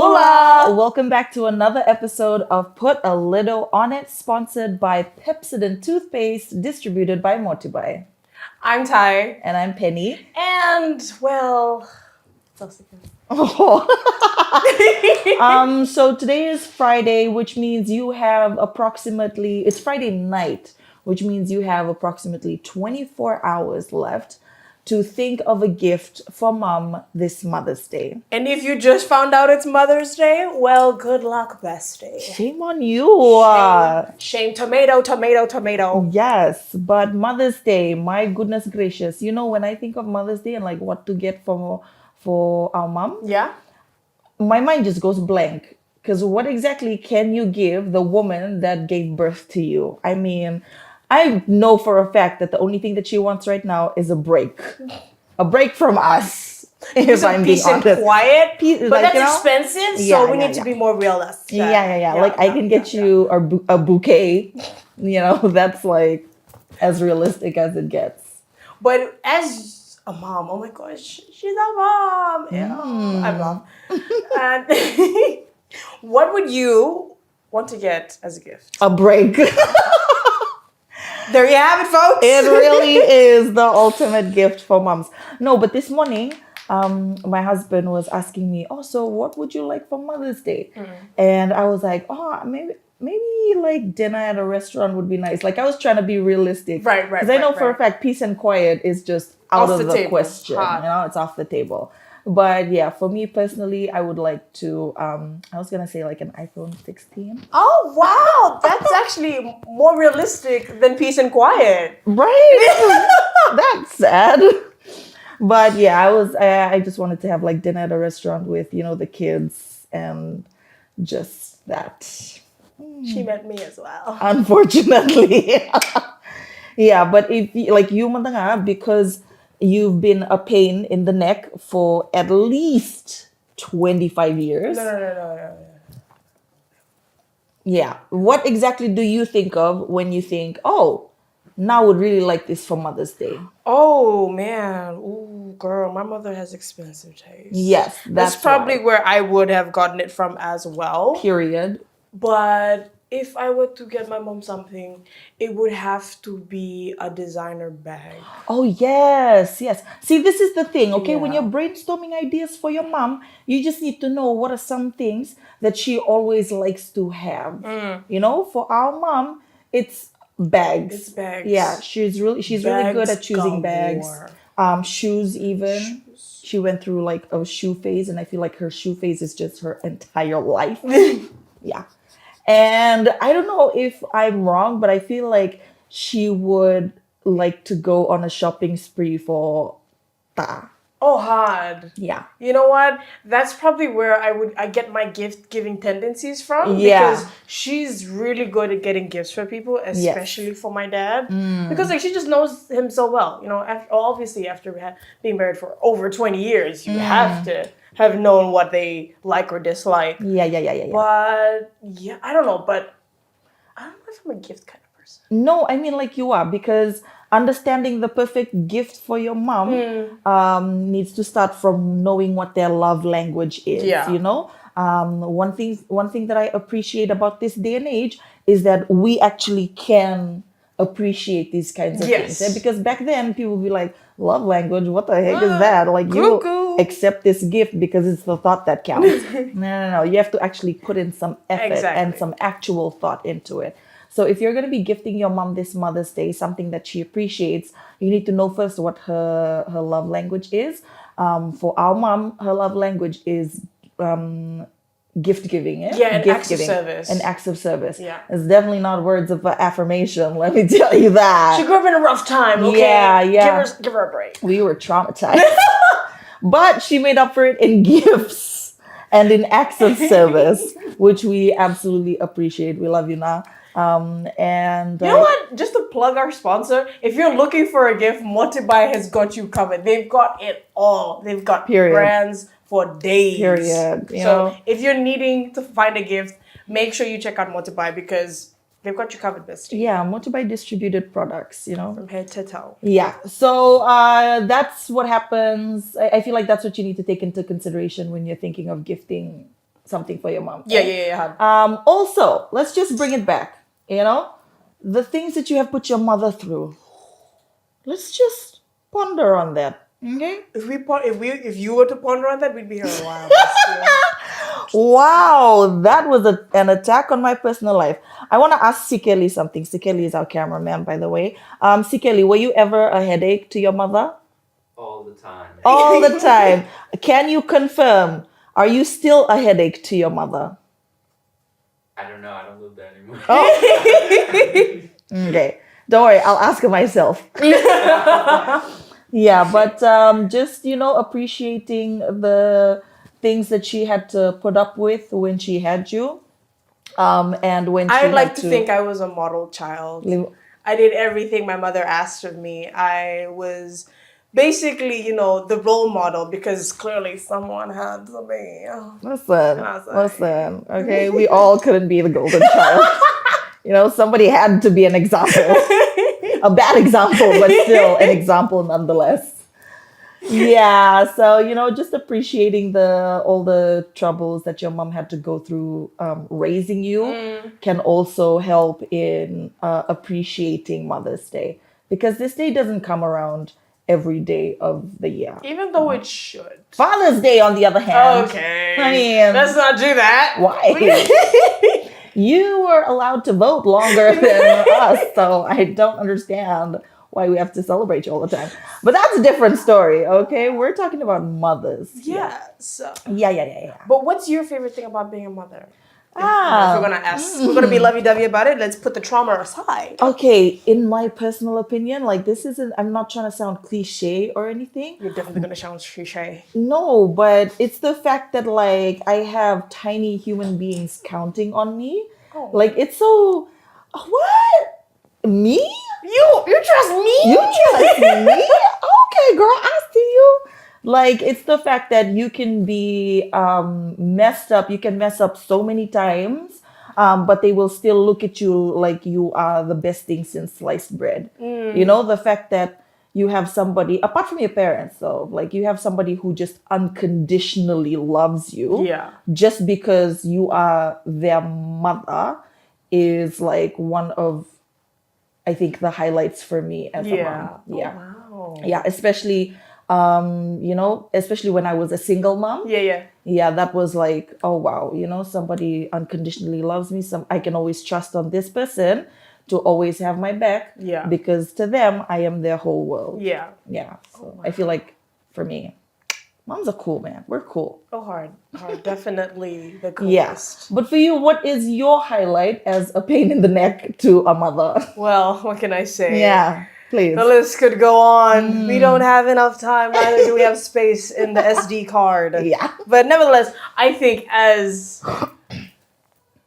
Hola! Welcome back to another episode of Put a Lido on It, sponsored by Pepsodent toothpaste, distributed by Motibhai. I'm Ty. And I'm Penny. And, well, Oh. So today is Friday, which means you have it's Friday night, which means you have approximately 24 hours left to think of a gift for mom this Mother's Day. And if you just found out it's Mother's Day, well, good luck, bestie. Shame on you. Shame. Tomato, tomato, tomato. Yes, but Mother's Day, my goodness gracious. You know, when I think of Mother's Day and like what to get for our mom, yeah, my mind just goes blank. Because what exactly can you give the woman that gave birth to you? I mean, I know for a fact that the only thing that she wants right now is a break from us. If I'm being honest, peace and quiet, but like, that's expensive, so we need to be more realistic. Yeah. Like I can get you a bouquet. You know, that's like as realistic as it gets. But as a mom, oh my gosh, she's a mom. I'm mom. And what would you want to get as a gift? A break. There you have it, folks. It really is the ultimate gift for moms. No, but this morning, my husband was asking me, so what would you like for Mother's Day? And I was like, maybe like dinner at a restaurant would be nice. Like I was trying to be realistic. Right. Because I know for a fact peace and quiet is just out of the question. Hard. You know, it's off the table. But yeah, for me personally, I would like to, I was going to say like an iPhone 16. Oh, wow. That's actually more realistic than peace and quiet. Right? That's sad. But yeah, I just wanted to have like dinner at a restaurant with, you know, the kids and just that. She met me as well. Unfortunately. Yeah, but if like you, Mandanga, because you've been a pain in the neck for at least 25 years. No. Yeah. What exactly do you think of when you think, now I would really like this for Mother's Day? Oh, man. Ooh, girl, my mother has expensive taste. Yes, that's probably where I would have gotten it from as well. Period. But if I were to get my mom something, it would have to be a designer bag. Oh, yes. See, this is the thing, okay? Yeah. When you're brainstorming ideas for your mom, you just need to know what are some things that she always likes to have. You know, for our mom, it's bags. It's bags. Yeah, she's really good at choosing bags. Shoes even. Shoes. She went through like a shoe phase, and I feel like her shoe phase is just her entire life. Yeah. And I don't know if I'm wrong, but I feel like she would like to go on a shopping spree for ta. Oh, hard. Yeah. You know what? That's probably where I get my gift giving tendencies from. Yeah. Because she's really good at getting gifts for people, especially for my dad. Because like she just knows him so well. You know, obviously after being married for over 20 years, you have to have known what they like or dislike. Yeah. But yeah, I don't know. But I don't know if I'm a gift kind of person. No, I mean like you are, because understanding the perfect gift for your mom needs to start from knowing what their love language is. Yeah. You know, one thing that I appreciate about this day and age is that we actually can appreciate these kinds of things. And because back then people would be like, love language, what the heck is that? Like you accept this gift because it's the thought that counts. No. You have to actually put in some effort and some actual thought into it. So if you're going to be gifting your mom this Mother's Day, something that she appreciates, you need to know first what her love language is. For our mom, her love language is gift giving. And acts of service. And acts of service. Yeah. It's definitely not words of affirmation, let me tell you that. She grew up in a rough time, okay? Yeah. Give her a break. We were traumatized. But she made up for it in gifts and in acts of service, which we absolutely appreciate. We love you now. And you know what? Just to plug our sponsor, if you're looking for a gift, Motibhai has got you covered. They've got it all. They've got brands for days. Period. So if you're needing to find a gift, make sure you check out Motibhai because they've got you covered, bestie. Yeah, Motibhai distributed products, you know. From head to toe. Yeah. So that's what happens. I feel like that's what you need to take into consideration when you're thinking of gifting something for your mom. Yeah. Also, let's just bring it back. The things that you have put your mother through. Let's just ponder on that. Okay. If you were to ponder on that, we'd be here a while. Wow, that was an attack on my personal life. I want to ask Sikeli something. Sikeli is our cameraman, by the way. Sikeli, were you ever a headache to your mother? All the time. All the time. Can you confirm? Are you still a headache to your mother? I don't know. I don't live there anymore. Okay. Don't worry. I'll ask her myself. Yeah, but just, appreciating the things that she had to put up with when she had you. And when she I'd like had to think I was a model child. I did everything my mother asked of me. I was basically, the role model because clearly someone had to be. Listen, okay? We all couldn't be the golden child. Somebody had to be an example. A bad example, but still an example nonetheless. Yeah, so just appreciating all the troubles that your mom had to go through raising you can also help in appreciating Mother's Day, because this day doesn't come around every day of the year. Even though it should. Father's Day, on the other hand. Okay. I mean, let's not do that. Why? You were allowed to vote longer than us, so I don't understand why we have to celebrate you all the time. But that's a different story, okay? We're talking about mothers. Yeah. So. Yeah. But what's your favorite thing about being a mother? If we're gonna we're gonna be lovey-dovey about it. Let's put the trauma aside. Okay, in my personal opinion, this isn't. I'm not trying to sound cliche or anything. You're definitely gonna sound cliche. No, but it's the fact that I have tiny human beings counting on me. Oh. It's so. What? Me? You trust me? You trust me? Okay, girl, I see you. It's the fact that you can be messed up. You can mess up so many times, but they will still look at you like you are the best thing since sliced bread. The fact that you have somebody, apart from your parents, though, you have somebody who just unconditionally loves you. Yeah. Just because you are their mother is one of, I think, the highlights for me as a mom. Yeah. Oh, wow. Yeah, especially especially when I was a single mom. Yeah, that was oh wow, somebody unconditionally loves me. I can always trust on this person to always have my back. Yeah. Because to them, I am their whole world. Yeah. So I feel for me, moms are cool, man. We're cool. Oh, hard. Definitely the coolest. Yes. But for you, what is your highlight as a pain in the neck to a mother? Well, what can I say? Yeah. Please. The list could go on. We don't have enough time, neither do we have space in the SD card. Yeah. But nevertheless, I think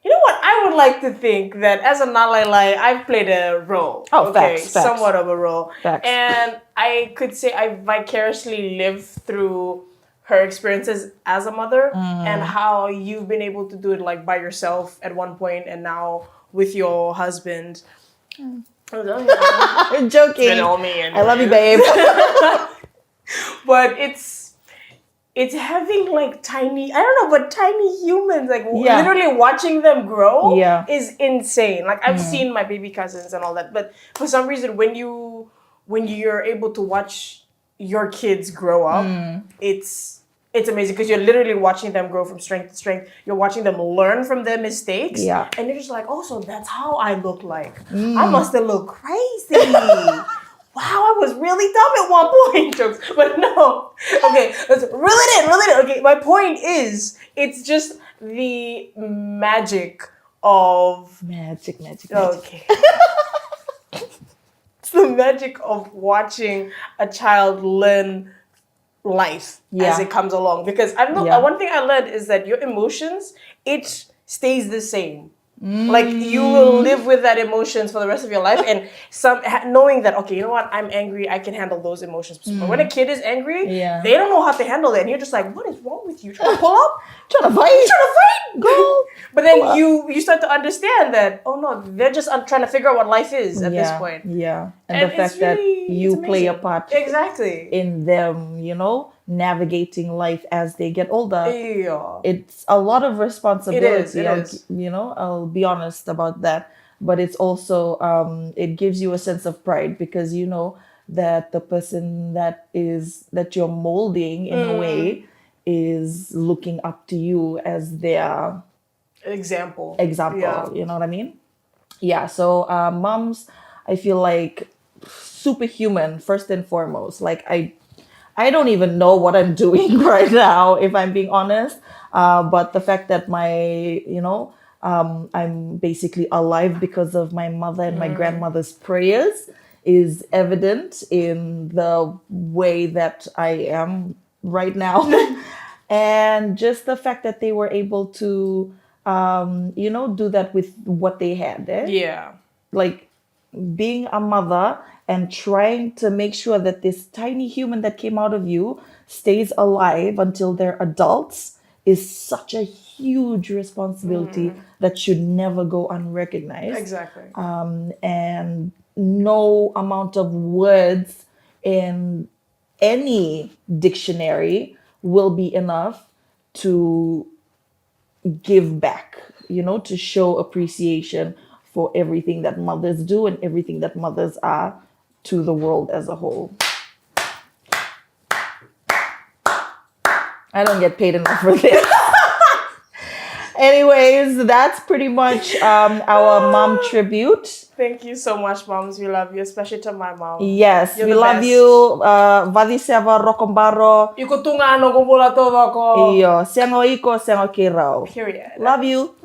you know what? I would like to think that as a Nalalai, I've played a role. Oh, facts. Somewhat of a role. Facts. And I could say I vicariously lived through her experiences as a mother and how you've been able to do it by yourself at one point and now with your husband. I'm joking. It's been all me. I love you, babe. But it's having tiny, I don't know, but tiny humans, literally watching them grow is insane. I've seen my baby cousins and all that, but for some reason when you're able to watch your kids grow up, it's amazing because you're literally watching them grow from strength to strength. You're watching them learn from their mistakes. Yeah. And you're just oh, so that's how I look like. I must have looked crazy. Wow, I was really dumb at one point. Jokes. But no. Okay, let's reel it in. Okay, my point is, it's just the magic of... Magic. Okay. It's the magic of watching a child learn life as it comes along. Because one thing I learned is that your emotions, it stays the same. You will live with that emotions for the rest of your life, and knowing that, okay, you know what, I'm angry, I can handle those emotions. But when a kid is angry, they don't know how to handle it, and you're just what is wrong with you? Trying to pull up? Trying to fight? Girl. But then you start to understand that, oh no, they're just trying to figure out what life is at this point. Yeah. and the it's fact that really- you it's play a amazing. part Exactly. in them, navigating life as they get older. Yeah. It's a lot of responsibility. It is. I'll be honest about that. But it's also it gives you a sense of pride because you know that the person that you're molding in a way is looking up to you as their Example. example. Yeah. You know what I mean? Yeah. So moms, I feel like superhuman first and foremost. Like I don't even know what I'm doing right now, if I'm being honest. But the fact that I'm basically alive because of my mother and my grandmother's prayers is evident in the way that I am right now. And just the fact that they were able to, do that with what they had. Yeah. Like being a mother and trying to make sure that this tiny human that came out of you stays alive until they're adults is such a huge responsibility that should never go unrecognized. Exactly. And no amount of words in any dictionary will be enough to give back, to show appreciation for everything that mothers do and everything that mothers are to the world as a whole. I don't get paid enough for this. Anyways, that's pretty much our mom tribute. Thank you so much, moms. We love you, especially to my mom. Yes, You're we the love best. you. Vadi seva rokombaro. Iko tungano ko mula todo ko. Iyo, sengo iko, sengo kirao. Period. Love you.